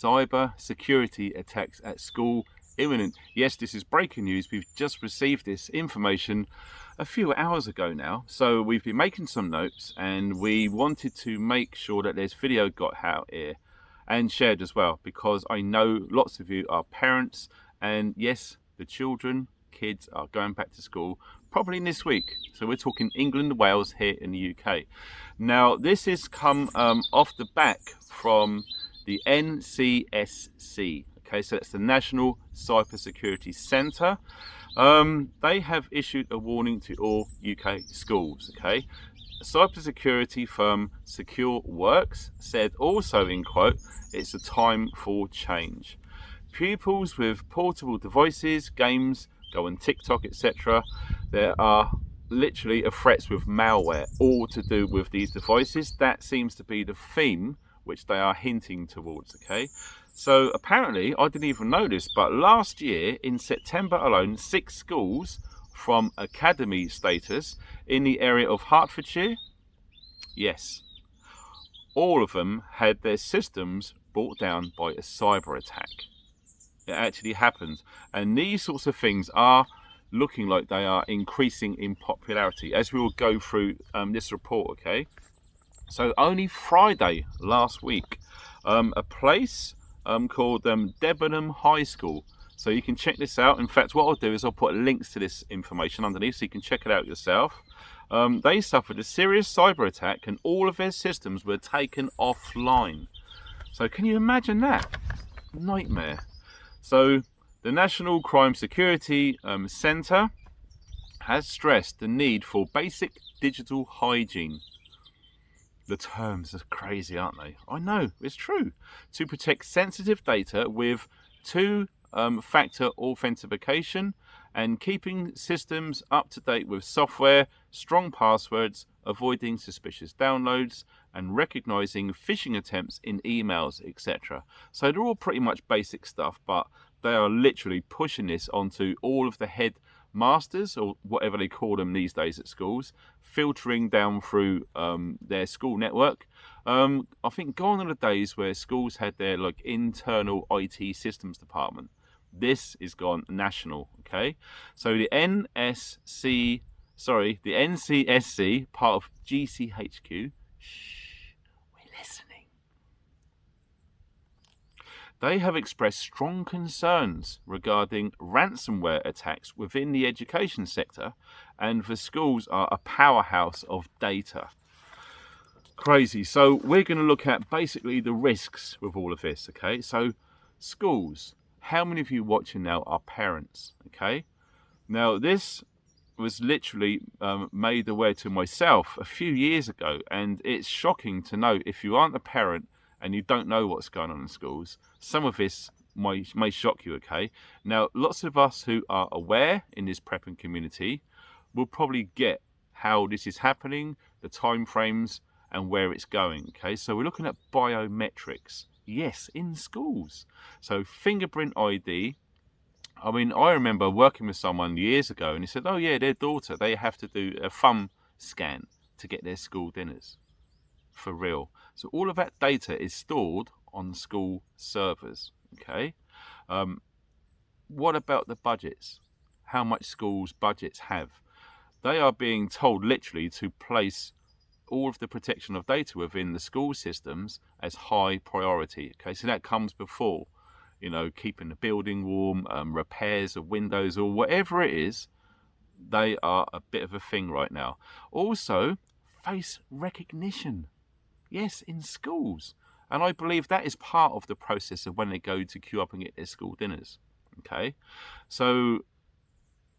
cyber security attacks at school imminent. Yes, this is breaking news. We've just received this information a few hours ago now. So we've been making some notes, and we wanted to make sure that this video got out here and shared as well, because I know lots of you are parents, and yes, the kids are going back to school probably this week. So we're talking England and Wales here in the UK. Now this has come off the back from the NCSC. Okay, so that's the National Cyber Security Centre. They have issued a warning to all UK schools. Okay, cybersecurity firm Secure Works said also, in quote, "It's a time for change. Pupils with portable devices, games, go on TikTok, etc. There are literally threats with malware, all to do with these devices." That seems to be the theme which they are hinting towards. Okay, so apparently, I didn't even know this, but last year in September alone, 6 schools from academy status in the area of Hertfordshire, yes, all of them had their systems brought down by a cyber attack. It actually happened, and these sorts of things are looking like they are increasing in popularity as we will go through this report. Okay, so only Friday last week, a place called Debenham High School. So you can check this out. In fact, what I'll do is I'll put links to this information underneath so you can check it out yourself. They suffered a serious cyber attack and all of their systems were taken offline. So can you imagine that? Nightmare. So the National Crime Security Centre has stressed the need for basic digital hygiene. The terms are crazy, aren't they? I know, it's true. To protect sensitive data with two-factor authentication and keeping systems up to date with software, strong passwords, avoiding suspicious downloads, and recognizing phishing attempts in emails, etc. So they're all pretty much basic stuff, but they are literally pushing this onto all of the headmasters, or whatever they call them these days at schools, filtering down through their school network. I think gone are the days where schools had their internal IT systems department. This is gone national. Okay, so the NCSC, part of GCHQ, shh, we're listening. They have expressed strong concerns regarding ransomware attacks within the education sector, and the schools are a powerhouse of data. Crazy. So we're going to look at basically the risks with all of this. Okay, so schools. How many of you watching now are parents? Okay, now this was literally made aware to myself a few years ago, and it's shocking to know if you aren't a parent and you don't know what's going on in schools. Some of this may shock you. Okay, now lots of us who are aware in this prepping community will probably get how this is happening, the time frames, and where it's going. Okay, so we're looking at biometrics. Yes, in schools. So fingerprint ID. I mean, I remember working with someone years ago and he said, oh yeah, their daughter, they have to do a thumb scan to get their school dinners. For real. So all of that data is stored on school servers. Okay. What about the budgets? How much schools' budgets have? They are being told literally to place all of the protection of data within the school systems as high priority. Okay, so that comes before, keeping the building warm, repairs of windows, or whatever it is. They are a bit of a thing right now. Also, face recognition. Yes, in schools. And I believe that is part of the process of when they go to queue up and get their school dinners. Okay, so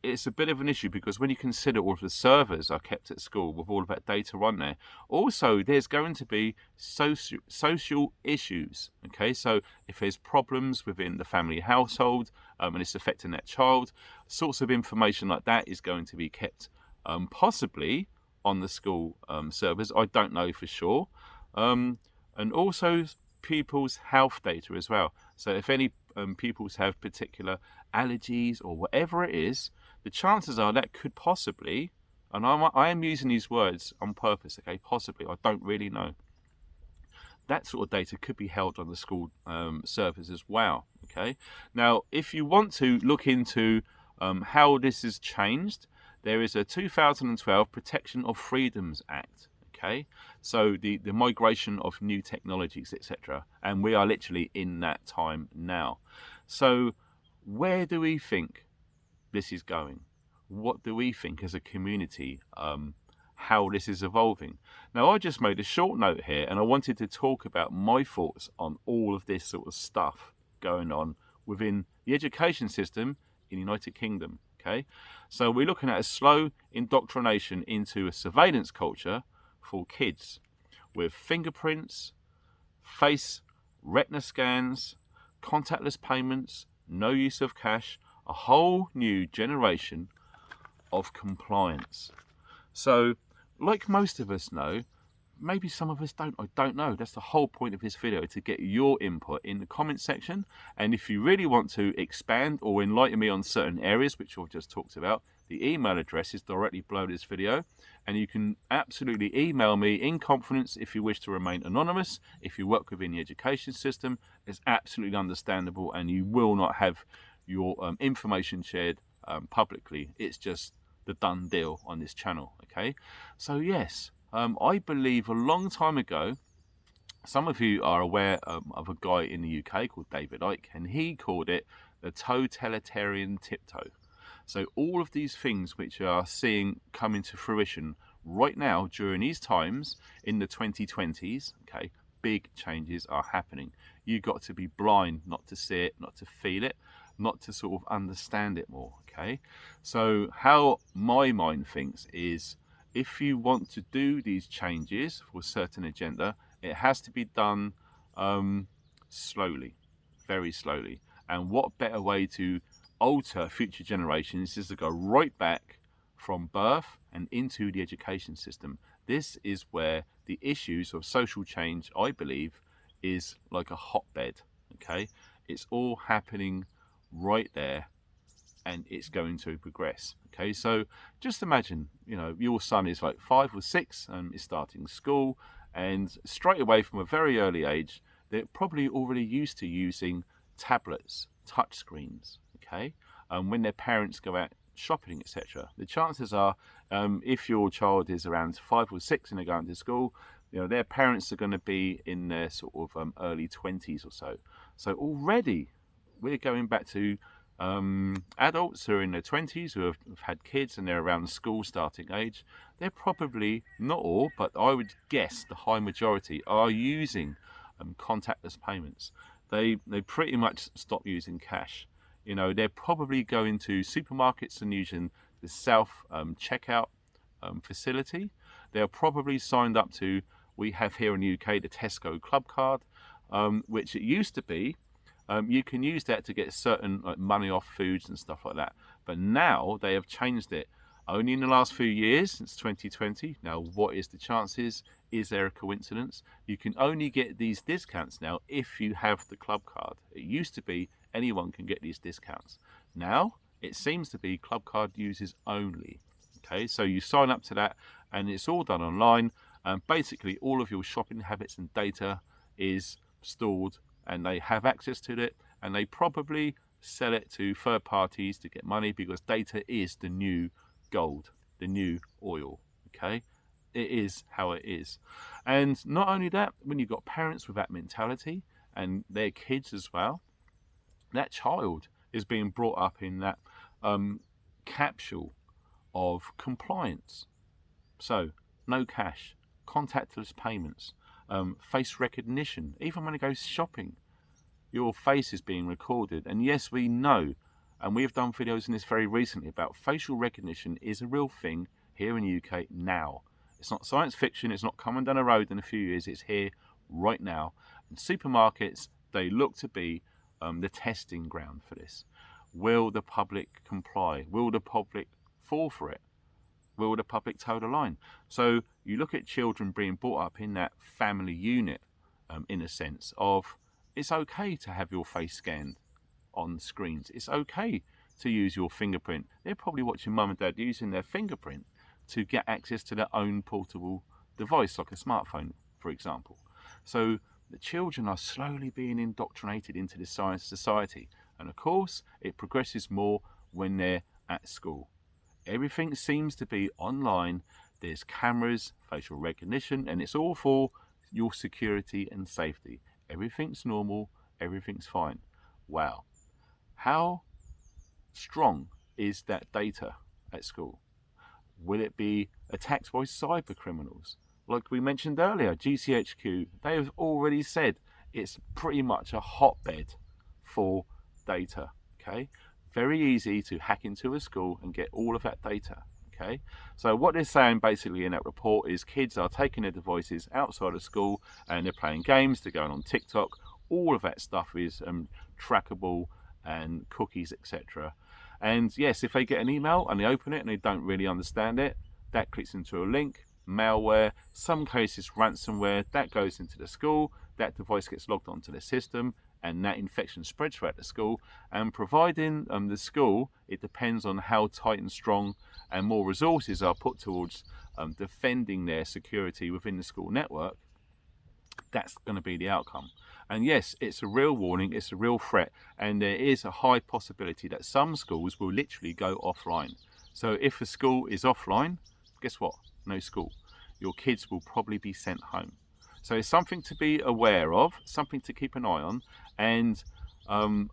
it's a bit of an issue because when you consider all of the servers are kept at school with all of that data on there, also there's going to be social issues. Okay, so if there's problems within the family household and it's affecting that child, sorts of information like that is going to be kept possibly on the school servers. I don't know for sure. And also pupils' health data as well. So if any pupils have particular allergies or whatever it is, the chances are that could possibly, and I am using these words on purpose, okay, possibly, I don't really know, that sort of data could be held on the school servers as well. Okay. Now, if you want to look into how this has changed, there is a 2012 Protection of Freedoms Act. Okay, so the migration of new technologies, etc., and we are literally in that time now. So where do we think this is going? What do we think as a community, how this is evolving? Now, I just made a short note here, and I wanted to talk about my thoughts on all of this sort of stuff going on within the education system in the United Kingdom. Okay, so we're looking at a slow indoctrination into a surveillance culture for kids, with fingerprints, face retina scans, contactless payments, no use of cash, a whole new generation of compliance. So, like most of us know, maybe some of us don't, I don't know. That's the whole point of this video, to get your input in the comment section. And if you really want to expand or enlighten me on certain areas, which I've just talked about, the email address is directly below this video, and you can absolutely email me in confidence if you wish to remain anonymous. If you work within the education system, it's absolutely understandable, and you will not have your information shared publicly. It's just the done deal on this channel. Okay, so yes, I believe a long time ago, some of you are aware of a guy in the UK called David Icke, and he called it the totalitarian tiptoe. So all of these things which we are seeing come into fruition right now during these times in the 2020s, okay, big changes are happening. You've got to be blind not to see it, not to feel it, not to sort of understand it more. Okay, so how my mind thinks is, if you want to do these changes for a certain agenda, it has to be done slowly, very slowly. And what better way to alter future generations is to go right back from birth and into the education system. This is where the issues of social change, I believe, is like a hotbed. Okay, it's all happening right there, and it's going to progress. Okay, so just imagine, you know, your son is like 5 or 6 and is starting school, and straight away from a very early age, they're probably already used to using tablets, touch screens. Okay, when their parents go out shopping, etc. The chances are, if your child is around 5 or 6 and they're going to school, you know, their parents are going to be in their sort of early 20s or so. So already we're going back to adults who are in their 20s who have had kids and they're around school starting age. They're probably, not all, but I would guess the high majority are using contactless payments. They pretty much stop using cash. You know, they're probably going to supermarkets and using the self checkout facility. They're probably signed up to, we have here in the UK, the Tesco Club Card, which it used to be, you can use that to get certain money off foods and stuff like that. But now they have changed it. Only in the last few years, since 2020. Now, what is the chances? Is there a coincidence? You can only get these discounts now if you have the club card. It used to be anyone can get these discounts. Now, it seems to be club card users only. Okay, so you sign up to that and it's all done online. And basically, all of your shopping habits and data is stored, and they have access to it, and they probably sell it to third parties to get money, because data is the new gold, the new oil. Okay, it is how it is. And not only that, when you've got parents with that mentality and their kids as well, that child is being brought up in that capsule of compliance. So no cash, contactless payments, face recognition. Even when it goes shopping, your face is being recorded. And yes, we know, and we have done videos in this very recently, about facial recognition is a real thing here in the UK now. It's not science fiction, it's not coming down the road in a few years, it's here right now. And supermarkets, they look to be the testing ground for this. Will the public comply? Will the public fall for it? Will the public toe the line? So you look at children being brought up in that family unit, in a sense of, it's okay to have your face scanned on screens. It's okay to use your fingerprint. They're probably watching mum and dad using their fingerprint to get access to their own portable device, like a smartphone, for example. So The children are slowly being indoctrinated into this science society, and of course it progresses more when they're at school. Everything seems to be online. There's cameras, facial recognition, and it's all for your security and safety. Everything's normal, everything's fine. Wow. How strong is that data at school? Will it be attacked by cyber criminals? Like we mentioned earlier, GCHQ, they have already said it's pretty much a hotbed for data, okay? Very easy to hack into a school and get all of that data, okay? So what they're saying basically in that report is kids are taking their devices outside of school and they're playing games, they're going on TikTok, all of that stuff is trackable, and cookies, etc. And yes, if they get an email and they open it and they don't really understand it, that clicks into a link, malware, some cases ransomware, that goes into the school, that device gets logged onto the system, and that infection spreads throughout the school. And providing the school, it depends on how tight and strong and more resources are put towards defending their security within the school network, that's going to be the outcome. And yes, it's a real warning, it's a real threat, and there is a high possibility that some schools will literally go offline. So if a school is offline, guess what? No school. Your kids will probably be sent home. So it's something to be aware of, something to keep an eye on, and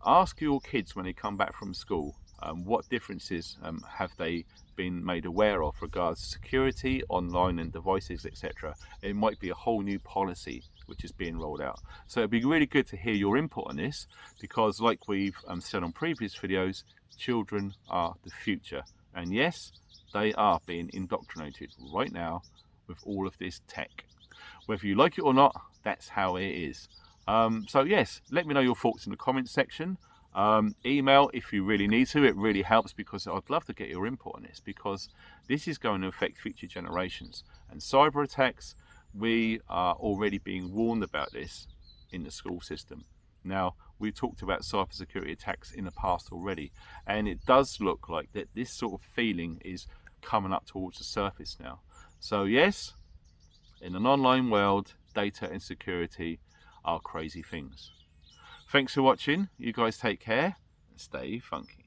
ask your kids when they come back from school, what differences have they been made aware of regards to security, online and devices, etc. It might be a whole new policy which is being rolled out. So it'd be really good to hear your input on this, because like we've said on previous videos, children are the future. And yes, they are being indoctrinated right now with all of this tech. Whether you like it or not, that's how it is. So yes, let me know your thoughts in the comments section. Email if you really need to, it really helps, because I'd love to get your input on this, because this is going to affect future generations. And cyber attacks, we are already being warned about this in the school system. Now, we've talked about cybersecurity attacks in the past already, and it does look like that this sort of feeling is coming up towards the surface now. So yes, in an online world, data and security are crazy things. Thanks for watching. You guys take care and stay funky.